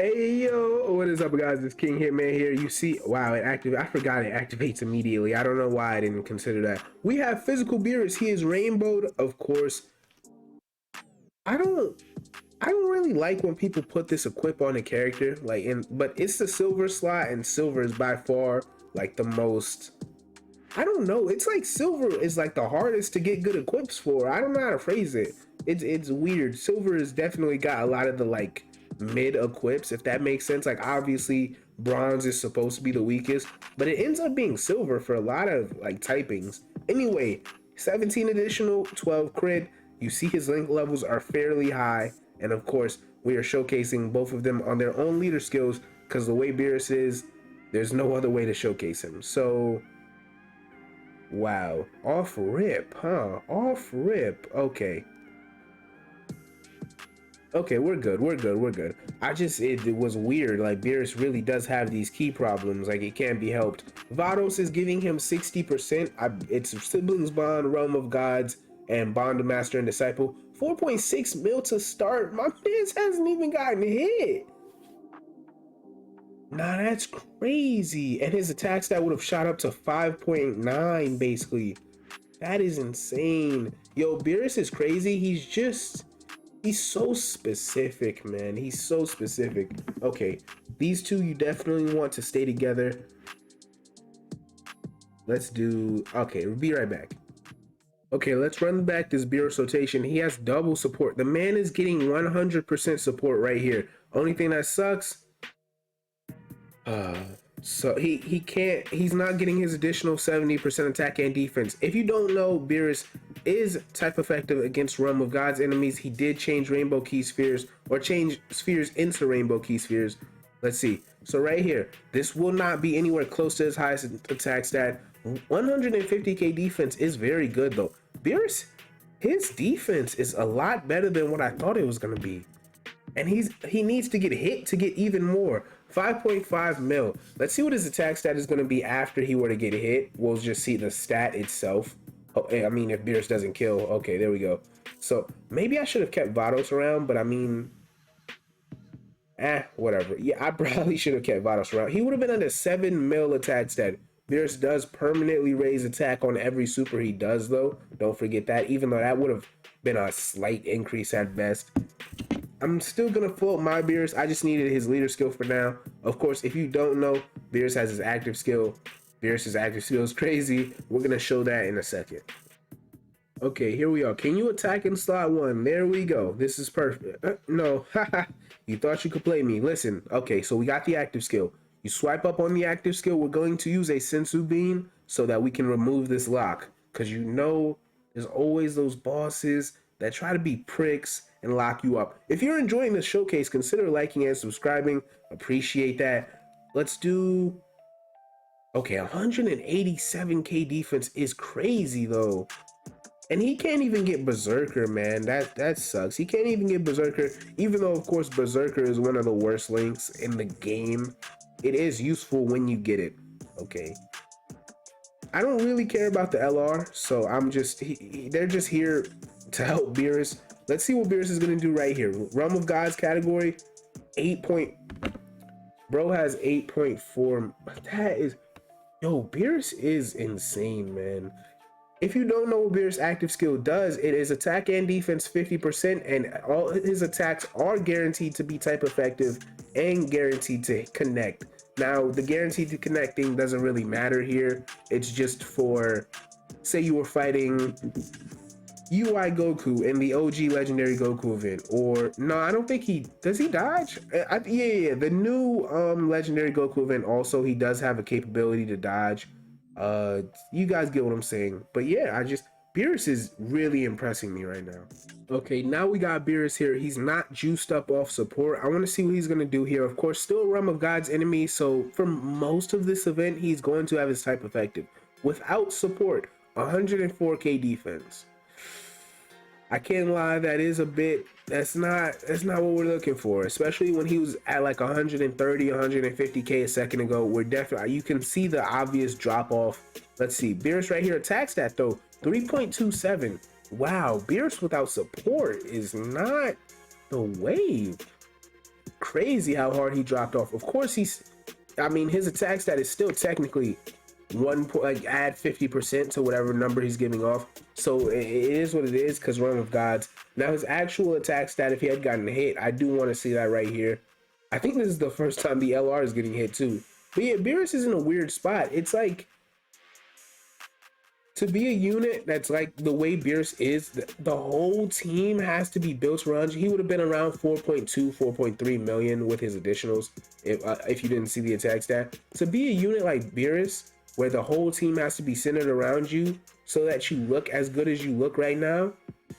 Hey yo, what is up, guys? It's King Hitman here. You see, wow, I forgot it activates immediately. I don't know why I didn't consider that. We have physical Beerus. He is rainbowed, of course. I don't, I don't really like when people put this equip on a character, but it's the silver slot, and silver is by far like the most. I don't know. It's like silver is like the hardest to get good equips for. I don't know how to phrase it. It's weird. Silver has definitely got a lot of the like mid equips, if that makes sense. Like obviously bronze is supposed to be the weakest, but it ends up being silver for a lot of like typings. Anyway, 17 additional, 12 crit. You see his link levels are fairly high, and of course we are showcasing both of them on their own leader skills because the way Beerus is, there's no other way to showcase him. So wow, off rip, huh? Off rip. Okay. Okay, we're good. We're good. We're good. It was weird. Like Beerus really does have these key problems. Like it can't be helped. Vados is giving him 60%. It's siblings bond, realm of gods, and bond of master and disciple. 4.6 mil to start. My man hasn't even gotten hit. Nah, that's crazy. And his attack stat would have shot up to 5.9 basically. That is insane. Yo, Beerus is crazy. He's so specific, man. He's so specific. Okay, these two you definitely want to stay together. Let's do, okay, we'll be right back. Okay, let's run back this Beerus rotation. He has double support. The man is getting 100% support right here. Only thing that sucks, so he's not getting his additional 70% attack and defense. If you don't know, Beerus is type effective against Realm of God's enemies. He did change rainbow key spheres, or change spheres into rainbow key spheres. Let's see. So right here, this will not be anywhere close to his highest attack stat. 150k defense is very good though. Beerus, his defense is a lot better than what I thought it was gonna be. And he needs to get hit to get even more. 5.5 mil. Let's see what his attack stat is going to be after he were to get hit. We'll just see the stat itself. Oh, I mean, if Beerus doesn't kill. Okay, there we go. So maybe I should have kept Vados around, but I mean, whatever. Yeah, I probably should have kept Vados around. He would have been under 7 mil attack stat. Beerus does permanently raise attack on every super he does, though. Don't forget that, even though that would have been a slight increase at best. I'm still gonna float my Beerus. I just needed his leader skill for now. Of course, if you don't know, Beerus has his active skill. Beerus's active skill is crazy. We're gonna show that in a second. Okay, here we are. Can you attack in slot 1? There we go. This is perfect. No, haha. You thought you could play me. Listen, okay, so we got the active skill. You swipe up on the active skill. We're going to use a Sensu Bean so that we can remove this lock. Because you know there's always those bosses that try to be pricks and lock you up. If you're enjoying this showcase, consider liking and subscribing. Appreciate that. Let's do, okay, 187k defense is crazy though. And he can't even get Berserker, man. That sucks. He can't even get Berserker, even though of course Berserker is one of the worst links in the game. It is useful when you get it. Okay, I don't really care about the LR, so I'm just they're just here to help Beerus. Let's see what Beerus is gonna do right here. Realm of Gods category, 8 point. Bro has 8.4. That is, yo, Beerus is insane, man. If you don't know what Beerus' active skill does, it is attack and defense 50%, and all his attacks are guaranteed to be type effective and guaranteed to connect. Now, the guaranteed to connecting doesn't really matter here. It's just for, say you were fighting UI Goku in the OG Legendary Goku event, or no, I don't think does he dodge? Yeah, the new Legendary Goku event also, he does have a capability to dodge. You guys get what I'm saying. But yeah, Beerus is really impressing me right now. Okay, now we got Beerus here. He's not juiced up off support. I want to see what he's going to do here. Of course, still Realm of God's enemy, so for most of this event, he's going to have his type effective. Without support, 104k defense. I can't lie, that is a bit, that's not what we're looking for, especially when he was at like 130, 150k a second ago. We're definitely, you can see the obvious drop off. Let's see, Beerus right here attacks that though, 3.27. Wow, Beerus without support is not the wave. crazy how hard he dropped off. Of course, I mean, his attack stat is still technically like add 50% to whatever number he's giving off. So it is what it is because Realm of Gods. Now his actual attack stat, if he had gotten hit, I do want to see that right here. I think this is the first time the LR is getting hit too. But yeah, Beerus is in a weird spot. It's like, to be a unit that's like the way Beerus is, the whole team has to be built around you. He would have been around 4.2, 4.3 million with his additionals if you didn't see the attack stat. To be a unit like Beerus, where the whole team has to be centered around you so that you look as good as you look right now,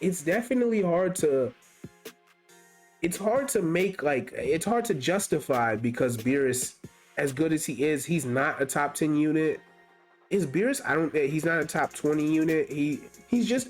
it's definitely hard to, it's hard to justify, because Beerus, as good as he is, he's not a top 10 unit. Is Beerus? He's not a top 20 unit. He's just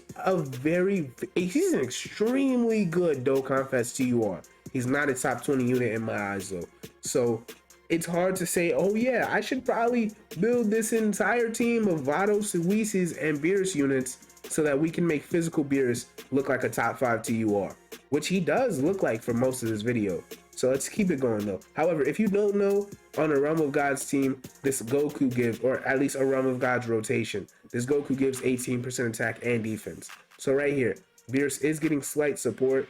he's an extremely good Dokkan Fest TUR. He's not a top 20 unit in my eyes though. So it's hard to say, oh yeah, I should probably build this entire team of Vados, Suisis, and Beerus units so that we can make physical Beerus look like a top 5 TUR, which he does look like for most of this video. So let's keep it going though. However, if you don't know, on a Realm of Gods team, this Goku gives, or at least a Realm of Gods rotation, this Goku gives 18% attack and defense. So right here, Beerus is getting slight support.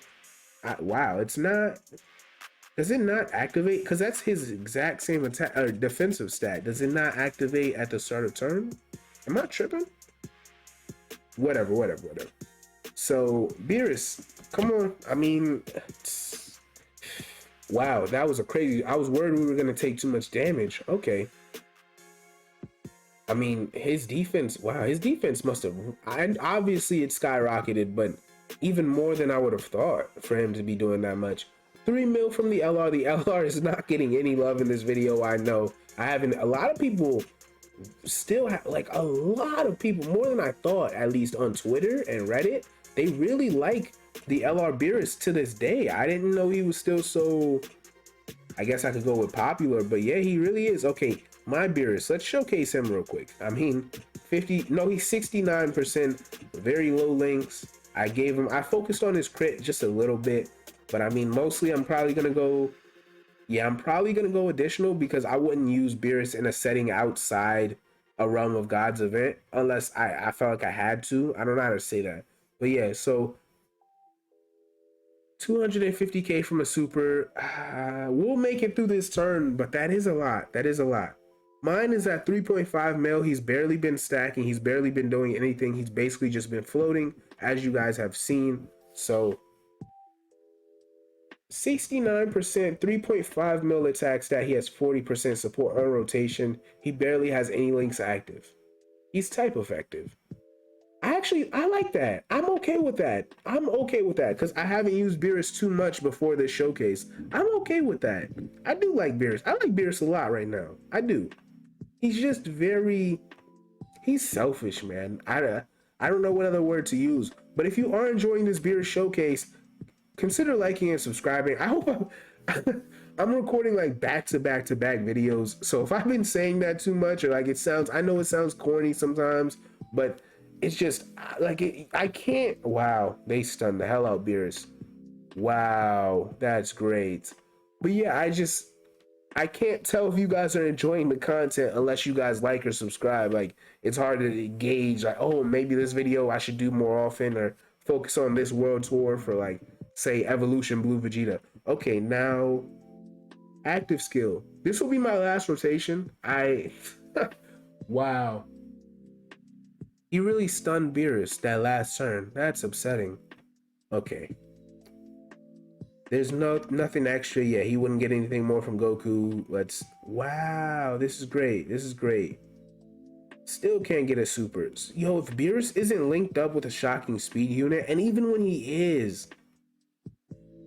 Wow, it's not, does it not activate? Because that's his exact same attack or defensive stat. Does it not activate at the start of turn? Am I tripping? Whatever. So Beerus, come on. I mean, wow, that was a crazy. I was worried we were gonna take too much damage. Okay. I mean, his defense. Wow, his defense must have. And obviously, it skyrocketed, but even more than I would have thought for him to be doing that much. 3 mil from the LR. The LR is not getting any love in this video. I know. I haven't. A lot of people still have, like, a lot of people, more than I thought, at least on Twitter and Reddit, they really like the LR Beerus to this day. I didn't know he was still so, I guess I could go with popular, but yeah, he really is. Okay, my Beerus, let's showcase him real quick. I mean, he's 69%, very low links. I focused on his crit just a little bit, but I mean, mostly I'm probably gonna go additional, because I wouldn't use Beerus in a setting outside a Realm of Gods event unless I felt like I had to. I don't know how to say that, but yeah, so 250k from a super. We'll make it through this turn, but that is a lot. Mine is at 3.5 mil. He's barely been stacking. He's barely been doing anything. He's basically just been floating, as you guys have seen. So 69%, 3.5 mil attack stat. He has 40% support on rotation. He barely has any links active. He's type effective. I like that. I'm okay with that. Because I haven't used Beerus too much before this showcase. I'm okay with that. I do like Beerus. I like Beerus a lot right now. I do. He's just he's selfish, man. I don't know what other word to use. But if you are enjoying this Beerus showcase, consider liking and subscribing. I hope I'm recording like back-to-back videos. So if I've been saying that too much, or like I know it sounds corny sometimes, but it's just like I can't. Wow, they stunned the hell out Beerus. Wow, that's great. But yeah, I can't tell if you guys are enjoying the content unless you guys like or subscribe. Like, it's hard to gauge, like, oh, maybe this video I should do more often, or focus on this world tour for, like, say Evolution Blue Vegeta. Okay, now active skill. This will be my last rotation. Wow. He really stunned Beerus that last turn. That's upsetting. Okay. There's nothing extra. Yeah, he wouldn't get anything more from Goku. Wow, this is great. Still can't get a supers. Yo, if Beerus isn't linked up with a shocking speed unit, and even when he is,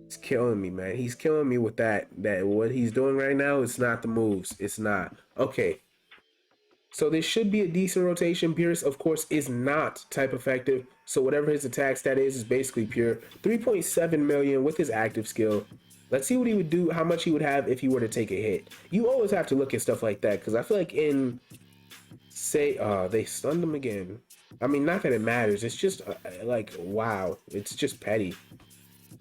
it's killing me, man. He's killing me with that what he's doing right now. It's not the moves. It's not. Okay. So this should be a decent rotation. Beerus, of course, is not type effective. So whatever his attack stat is basically pure. 3.7 million with his active skill. Let's see what he would do, how much he would have if he were to take a hit. You always have to look at stuff like that, because I feel like they stunned him again. I mean, not that it matters. It's just like, wow. It's just petty.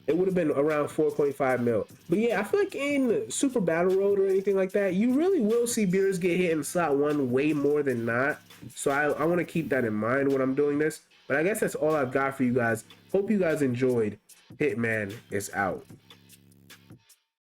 it would have been around 4.5 mil. But yeah, I feel like in Super Battle Road or anything like that, you really will see Beerus get hit in slot 1 way more than not. So I want to keep that in mind when I'm doing this. But I guess that's all I've got for you guys. Hope you guys enjoyed. Hitman is out.